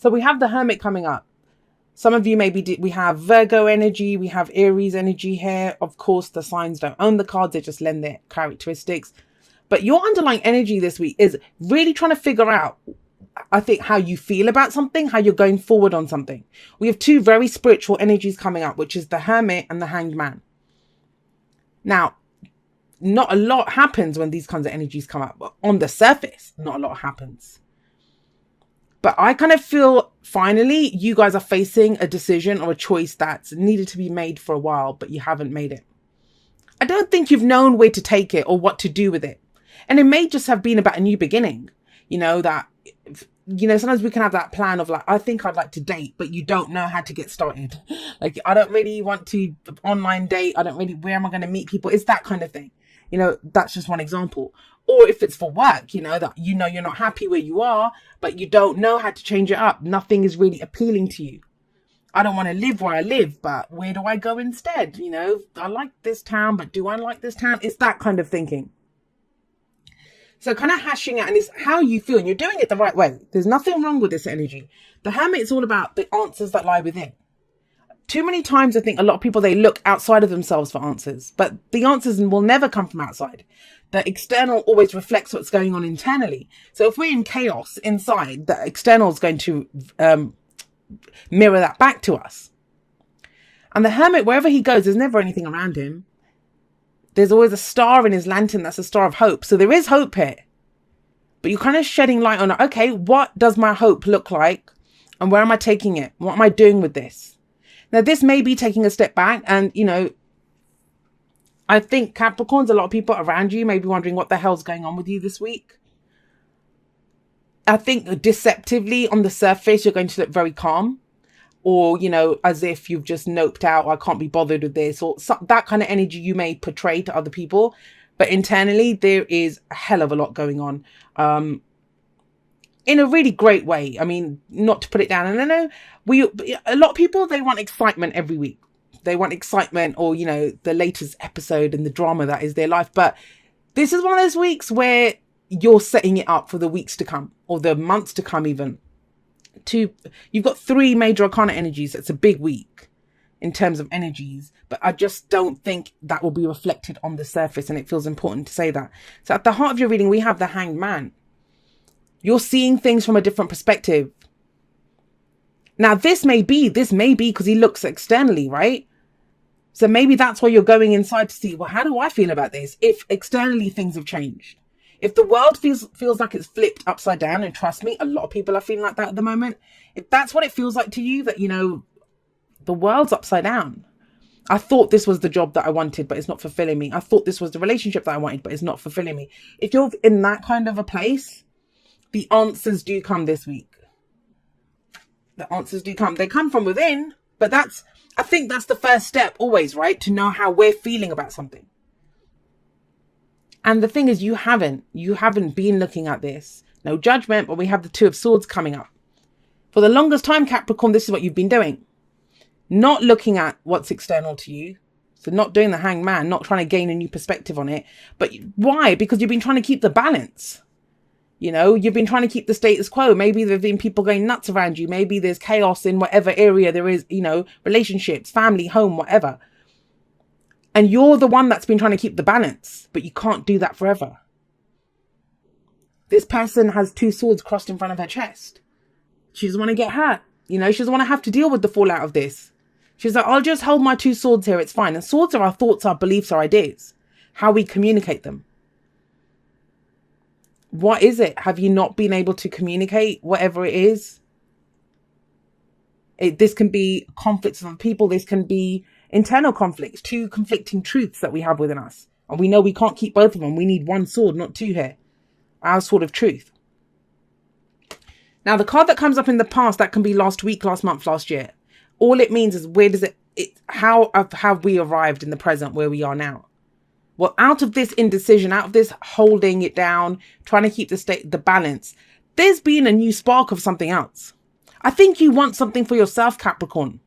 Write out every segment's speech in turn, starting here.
So we have the Hermit coming up. Some of you maybe we have Virgo energy, we have Aries energy here. Of course, the signs don't own the cards, they just lend their characteristics. But your underlying energy this week is really trying to figure out, I think, how you feel about something, how you're going forward on something. We have two very spiritual energies coming up, which is the Hermit and the Hanged Man. Now, not a lot happens when these kinds of energies come up. On the surface, not a lot happens. But I kind of feel finally you guys are facing a decision or a choice that's needed to be made for a while, but you haven't made it. I don't think you've known where to take it or what to do with it. And it may just have been about a new beginning. You know, that, you know, sometimes we can have that plan of like, I think I'd like to date, but you don't know how to get started. Like, I don't really want to online date. I don't really, where am I going to meet people? It's that kind of thing. You know, that's just one example. Or if it's for work, you know, that, you know, you're not happy where you are, but you don't know how to change it up. Nothing is really appealing to you. I don't want to live where I live, but where do I go instead? You know, I like this town, but do I like this town? It's that kind of thinking. So kind of hashing out, and it's how you feel, and you're doing it the right way. There's nothing wrong with this energy. The Hermit is all about the answers that lie within. Too many times, I think a lot of people, they look outside of themselves for answers, but the answers will never come from outside. The external always reflects what's going on internally. So if we're in chaos inside, the external is going to mirror that back to us. And the Hermit, wherever he goes, there's never anything around him. There's always a star in his lantern. That's a star of hope. So there is hope here. But you're kind of shedding light on, okay, what does my hope look like? And where am I taking it? What am I doing with this? Now, this may be taking a step back. And, you know, I think Capricorns, a lot of people around you may be wondering what the hell's going on with you this week. I think deceptively on the surface, you're going to look very calm. Or, you know, as if you've just noped out, I can't be bothered with this, or that kind of energy you may portray to other people. But internally, there is a hell of a lot going on in a really great way. I mean, not to put it down. And I know a lot of people, they want excitement every week. They want excitement, or, you know, the latest episode and the drama that is their life. But this is one of those weeks where you're setting it up for the weeks to come, or the months to come even. You've got 3 major arcana energies. It's a big week in terms of energies, but I just don't think that will be reflected on the surface, and it feels important to say that. So at the heart of your reading, we have the Hanged Man. You're seeing things from a different perspective. Now, this may be because he looks externally, right? So maybe that's why you're going inside to see, well, how do I feel about this? If externally things have changed. If the world feels like it's flipped upside down, and trust me, a lot of people are feeling like that at the moment. If that's what it feels like to you, that, you know, the world's upside down. I thought this was the job that I wanted, but it's not fulfilling me. I thought this was the relationship that I wanted, but it's not fulfilling me. If you're in that kind of a place, the answers do come this week. The answers do come. They come from within, but I think that's the first step always, right? To know how we're feeling about something. And the thing is, you haven't been looking at this. No judgment, but we have the 2 of Swords coming up. For the longest time, Capricorn, this is what you've been doing. Not looking at what's external to you. So not doing the Hanged Man, not trying to gain a new perspective on it. But why? Because you've been trying to keep the balance. You know, you've been trying to keep the status quo. Maybe there have been people going nuts around you. Maybe there's chaos in whatever area there is, you know, relationships, family, home, whatever. And you're the one that's been trying to keep the balance, but you can't do that forever. This person has 2 swords crossed in front of her chest. She doesn't want to get hurt. You know, she doesn't want to have to deal with the fallout of this. She's like, I'll just hold my 2 swords here. It's fine. And swords are our thoughts, our beliefs, our ideas, how we communicate them. What is it? Have you not been able to communicate whatever it is? This can be conflicts with people. This can be internal conflicts, 2 conflicting truths that we have within us. And we know we can't keep both of them. We need 1 sword, not 2 here. Our sword of truth. Now, the card that comes up in the past, that can be last week, last month, last year. All it means is, where does how have we arrived in the present where we are now? Well, out of this indecision, out of this holding it down, trying to keep the balance, there's been a new spark of something else. I think you want something for yourself, Capricorn.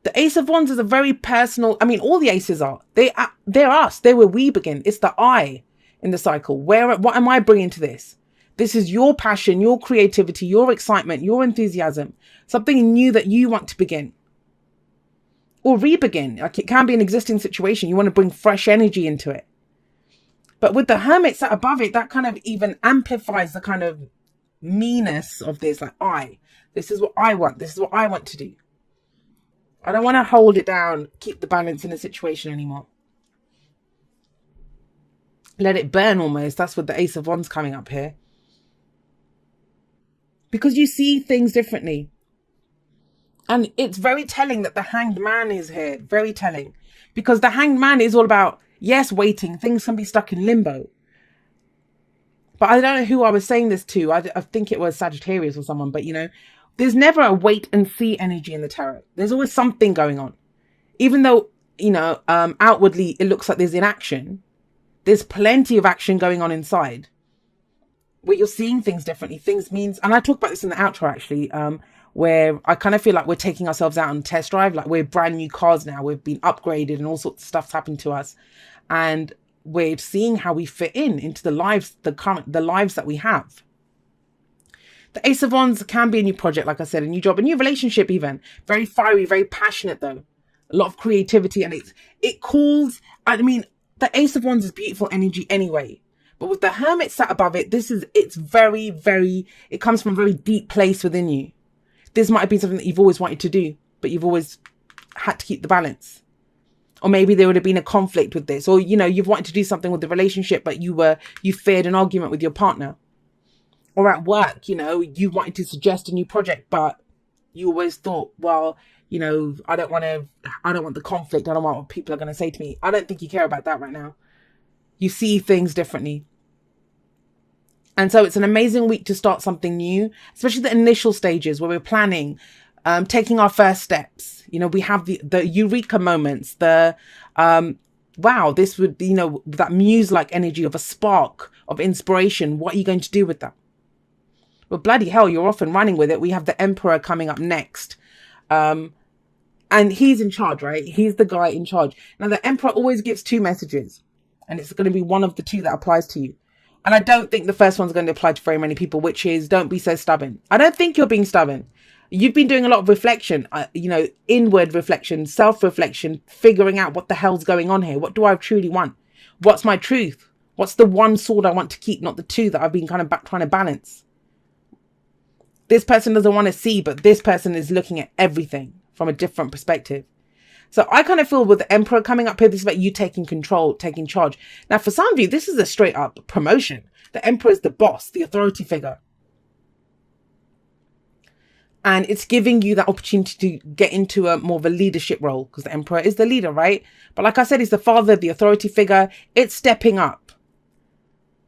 The Ace of Wands is a very personal, I mean, all the aces are. They're us. They're where we begin. It's the I in the cycle. What am I bringing to this? This is your passion, your creativity, your excitement, your enthusiasm, something new that you want to begin or re-begin. Like, it can be an existing situation. You want to bring fresh energy into it. But with the Hermit sat above it, that kind of even amplifies the kind of meanness of this. Like, this is what I want. This is what I want to do. I don't want to hold it down, keep the balance in a situation anymore. Let it burn almost. That's what the Ace of Wands coming up here. Because you see things differently. And it's very telling that the Hanged Man is here. Very telling. Because the Hanged Man is all about, yes, waiting. Things can be stuck in limbo. But I don't know who I was saying this to. I think it was Sagittarius or someone. But, you know, there's never a wait and see energy in the tarot. There's always something going on. Even though, you know, outwardly it looks like there's inaction. There's plenty of action going on inside. Where you're seeing things differently. Things means, and I talk about this in the outro actually, where I kind of feel like we're taking ourselves out on a test drive. Like, we're brand new cars now. We've been upgraded and all sorts of stuff's happened to us. And we're seeing how we fit into the lives, the lives that we have. The Ace of Wands can be a new project, like I said, a new job, a new relationship even. Very fiery, very passionate though. A lot of creativity, and it calls, I mean, the Ace of Wands is beautiful energy anyway. But with the Hermit sat above it, it's very, very, it comes from a very deep place within you. This might have been something that you've always wanted to do, but you've always had to keep the balance. Or maybe there would have been a conflict with this. Or, you know, you've wanted to do something with the relationship, but you feared an argument with your partner. Or at work, you know, you wanted to suggest a new project, but you always thought, well, you know, I don't want the conflict. I don't want what people are going to say to me. I don't think you care about that right now. You see things differently. And so it's an amazing week to start something new, especially the initial stages where we're planning, taking our first steps. You know, we have the eureka moments, wow, this would, you know, that muse-like energy of a spark of inspiration. What are you going to do with that? Well, bloody hell, you're off and running with it. We have the Emperor coming up next. And he's in charge, right? He's the guy in charge. Now, the Emperor always gives two messages, and it's going to be one of the two that applies to you. And I don't think the first one's going to apply to very many people, which is, don't be so stubborn. I don't think you're being stubborn. You've been doing a lot of reflection, you know, inward reflection, self-reflection, figuring out what the hell's going on here. What do I truly want? What's my truth? What's the one sword I want to keep, not the two that I've been kind of trying to balance? This person doesn't want to see, but this person is looking at everything from a different perspective. So I kind of feel with the Emperor coming up here, this is about you taking control, taking charge. Now, for some of you, this is a straight up promotion. The Emperor is the boss, the authority figure. And it's giving you that opportunity to get into a more of a leadership role, because the Emperor is the leader, right? But like I said, he's the father, the authority figure. It's stepping up.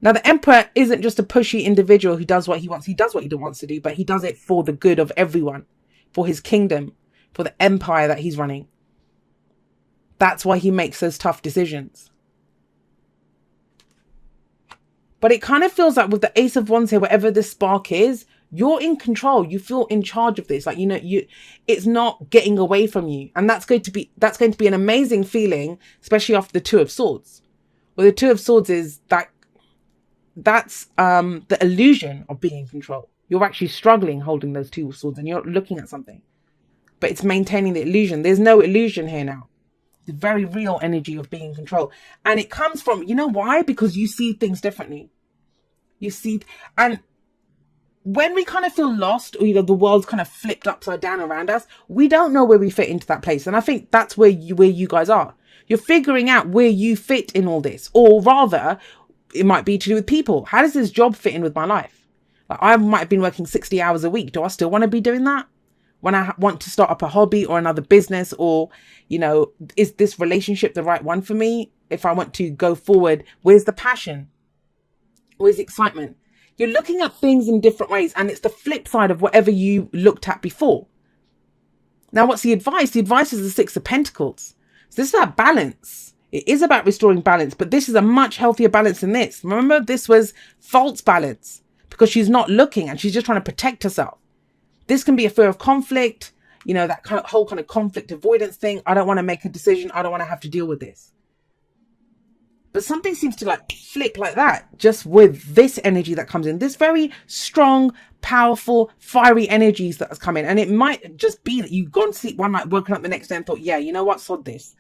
Now, the Emperor isn't just a pushy individual who does what he wants. He does what he wants to do, but he does it for the good of everyone, for his kingdom, for the empire that he's running. That's why he makes those tough decisions. But it kind of feels like with the Ace of Wands here, wherever this spark is, you're in control. You feel in charge of this. Like, you know, it's not getting away from you. And that's going to be an amazing feeling, especially after the Two of Swords. Well, the Two of Swords is that's the illusion of being in control. You're actually struggling holding those two swords and you're looking at something, but it's maintaining the illusion. There's no illusion here now. The very real energy of being in control. And it comes from, you know why? Because you see things differently. You see, and when we kind of feel lost, or, you know, the world's kind of flipped upside down around us, we don't know where we fit into that place. And I think that's where you guys are. You're figuring out where you fit in all this, or rather, it might be to do with people. How does this job fit in with my life? Like, I might have been working 60 hours a week. Do I still want to be doing that? When I want to start up a hobby or another business, or, you know, is this relationship the right one for me? If I want to go forward, where's the passion? Where's the excitement? You're looking at things in different ways, and it's the flip side of whatever you looked at before. Now, what's the advice? The advice is the Six of Pentacles. So this is about balance. It is about restoring balance, but this is a much healthier balance than this. Remember, this was false balance because she's not looking and she's just trying to protect herself. This can be a fear of conflict, you know, that whole kind of conflict avoidance thing. I don't want to make a decision. I don't want to have to deal with this. But something seems to like flick like that just with this energy that comes in. This very strong, powerful, fiery energies that has come in. And it might just be that you've gone to sleep one night, woken up the next day and thought, yeah, you know what, sod this.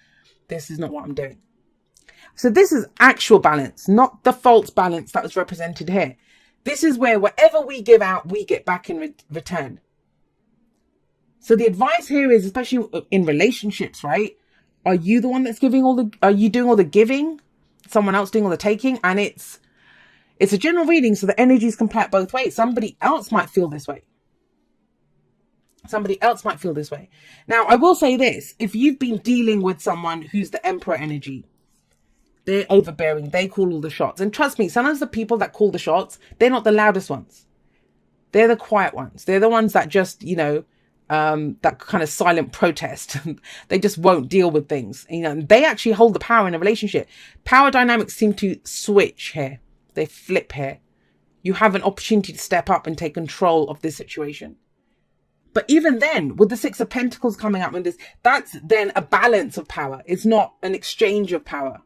This is not what I'm doing. So this is actual balance, not the false balance that was represented here. This is where whatever we give out, we get back in return. So the advice here is, especially in relationships, right? Are you the one that's giving are you doing all the giving? Someone else doing all the taking? And it's a general reading, so the energies can play out both ways. Somebody else might feel this way. Somebody else might feel this way. Now, I will say this. If you've been dealing with someone who's the Emperor energy, they're overbearing, they call all the shots. And trust me, sometimes the people that call the shots, they're not the loudest ones. They're the quiet ones. They're the ones that just, that kind of silent protest. They just won't deal with things. They actually hold the power in a relationship. Power dynamics seem to switch here. They flip here. You have an opportunity to step up and take control of this situation. But even then, with the Six of Pentacles coming up with this, that's then a balance of power. It's not an exchange of power,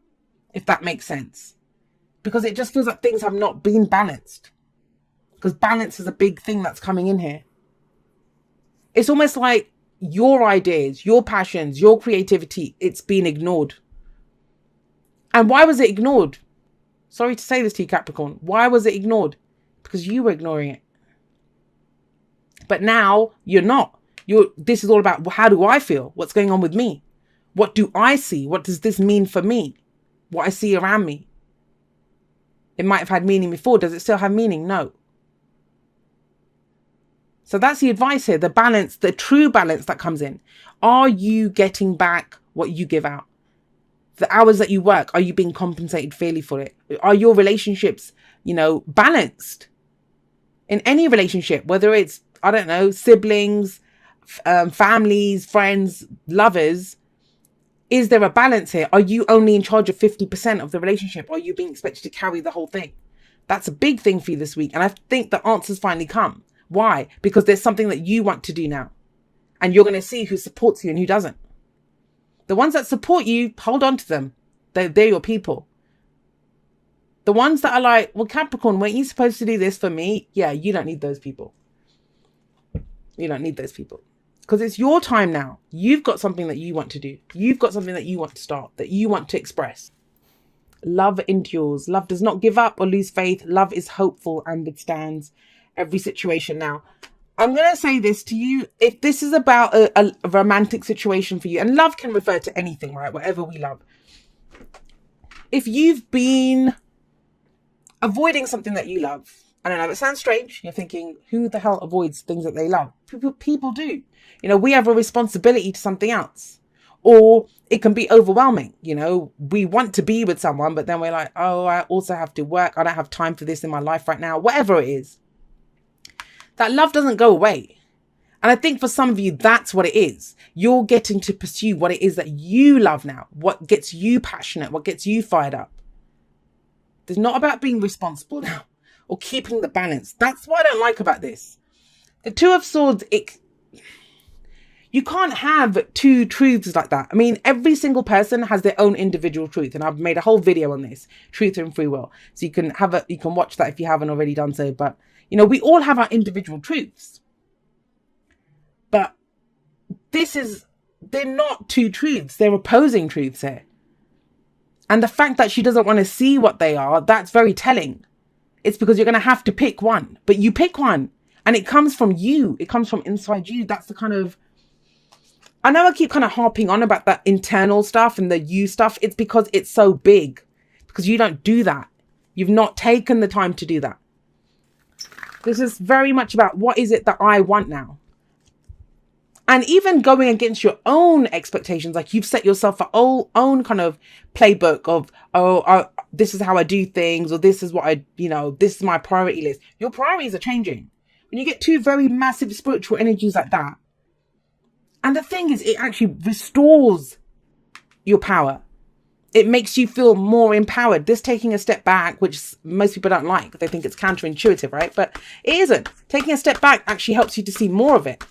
if that makes sense. Because it just feels like things have not been balanced. Because balance is a big thing that's coming in here. It's almost like your ideas, your passions, your creativity, it's been ignored. And why was it ignored? Sorry to say this to you, Capricorn. Why was it ignored? Because you were ignoring it. But now you're not. This is all about, how do I feel? What's going on with me? What do I see? What does this mean for me? What I see around me? It might have had meaning before. Does it still have meaning? No. So that's the advice here. The balance, the true balance that comes in. Are you getting back what you give out? The hours that you work, are you being compensated fairly for it? Are your relationships, balanced? In any relationship, whether it's, I don't know, siblings, families, friends, lovers, is there a balance here? Are you only in charge of 50% of the relationship? Or are you being expected to carry the whole thing? That's a big thing for you this week. And I think the answers finally come. Why? Because there's something that you want to do now. And you're going to see who supports you and who doesn't. The ones that support you, hold on to them. They're your people. The ones that are like, well, Capricorn, weren't you supposed to do this for me? Yeah, you don't need those people. You don't need those people. Because it's your time now. You've got something that you want to do. You've got something that you want to start, that you want to express. Love endures. Love does not give up or lose faith. Love is hopeful and withstands every situation. Now, I'm going to say this to you. If this is about a romantic situation for you, and love can refer to anything, right? Whatever we love. If you've been avoiding something that you love, I don't know, it sounds strange. You're thinking, who the hell avoids things that they love? People do. We have a responsibility to something else. Or it can be overwhelming. We want to be with someone, but then we're like, oh, I also have to work. I don't have time for this in my life right now. Whatever it is. That love doesn't go away. And I think for some of you, that's what it is. You're getting to pursue what it is that you love now. What gets you passionate, what gets you fired up. It's not about being responsible now or keeping the balance. That's what I don't like about this. The Two of Swords, you can't have two truths like that. I mean, every single person has their own individual truth. And I've made a whole video on this, truth and free will. So you can watch that if you haven't already done so. But we all have our individual truths. But they're not two truths. They're opposing truths here. And the fact that she doesn't want to see what they are, that's very telling. It's because you're going to have to pick one. But you pick one. And it comes from you. It comes from inside you. That's the kind of... I know I keep kind of harping on about that internal stuff and the you stuff. It's because it's so big. Because you don't do that. You've not taken the time to do that. This is very much about what is it that I want now. And even going against your own expectations, like you've set yourself an own kind of playbook of, this is how I do things, or this is what this is my priority list. Your priorities are changing. When you get two very massive spiritual energies like that. And the thing is, it actually restores your power. It makes you feel more empowered. This taking a step back, which most people don't like. They think it's counterintuitive, right? But it isn't. Taking a step back actually helps you to see more of it.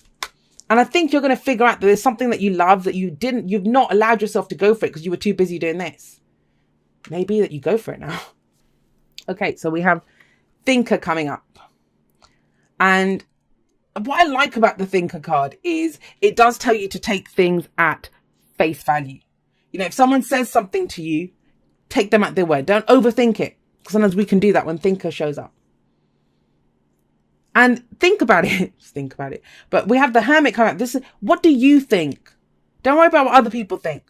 And I think you're going to figure out that there's something that you love that you've not allowed yourself to go for it because you were too busy doing this. Maybe that you go for it now. Okay, so we have Thinker coming up. And what I like about the Thinker card is it does tell you to take things at face value. You know, if someone says something to you, take them at their word. Don't overthink it. Sometimes we can do that when Thinker shows up. And think about it. Just think about it. But we have the Hermit coming up. This is, what do you think? Don't worry about what other people think.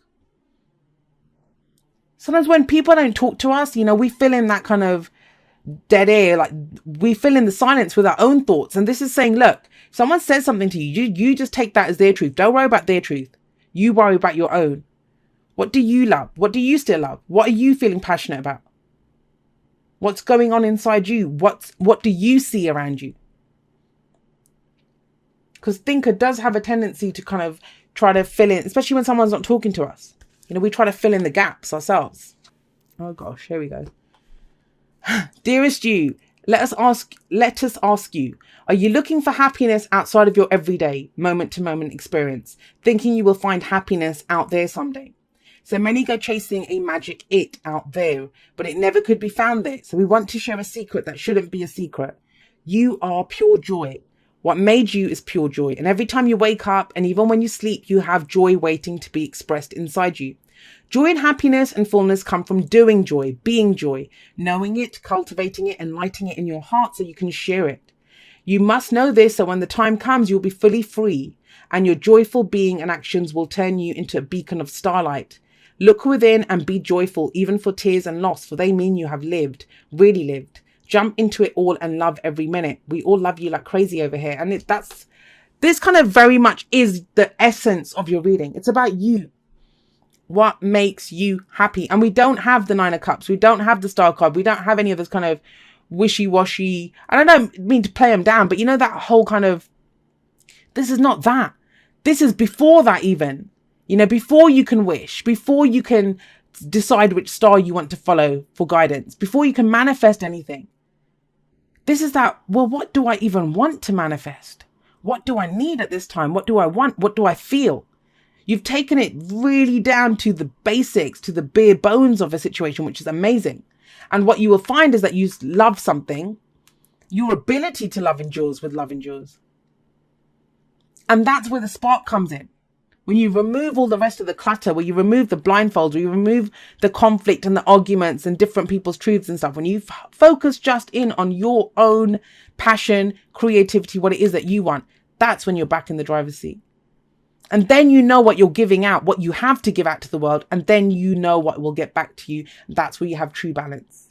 Sometimes when people don't talk to us, you know, we fill in that kind of dead air. Like we fill in the silence with our own thoughts. And this is saying, look, if someone says something to you, you just take that as their truth. Don't worry about their truth. You worry about your own. What do you love? What do you still love? What are you feeling passionate about? What's going on inside you? What do you see around you? Because Thinker does have a tendency to kind of try to fill in, especially when someone's not talking to us. You know, we try to fill in the gaps ourselves. Oh gosh, here we go. Dearest you, let us ask you, are you looking for happiness outside of your everyday, moment-to-moment experience, thinking you will find happiness out there someday? So many go chasing a magic it out there, but it never could be found there. So we want to share a secret that shouldn't be a secret. You are pure joy. What made you is pure joy. And every time you wake up and even when you sleep, you have joy waiting to be expressed inside you. Joy and happiness and fullness come from doing joy, being joy, knowing it, cultivating it, and lighting it in your heart so you can share it. You must know this so when the time comes, you'll be fully free and your joyful being and actions will turn you into a beacon of starlight. Look within and be joyful, even for tears and loss, for they mean you have lived, really lived. Jump into it all and love every minute. We all love you like crazy over here. And this kind of very much is the essence of your reading. It's about you. What makes you happy? And we don't have the Nine of Cups. We don't have the Star card. We don't have any of this kind of wishy-washy. And I don't mean to play them down, but you know, that whole kind of, this is not that. This is before that even. You know, before you can wish, before you can decide which star you want to follow for guidance, before you can manifest anything. This is that, well, what do I even want to manifest? What do I need at this time? What do I want? What do I feel? You've taken it really down to the basics, to the bare bones of a situation, which is amazing. And what you will find is that you love something. Your ability to love endures with love endures. And that's where the spark comes in. When you remove all the rest of the clutter, where you remove the blindfolds, where you remove the conflict and the arguments and different people's truths and stuff, when you focus just in on your own passion, creativity, what it is that you want, that's when you're back in the driver's seat. And then you know what you're giving out, what you have to give out to the world, and then you know what will get back to you. That's where you have true balance.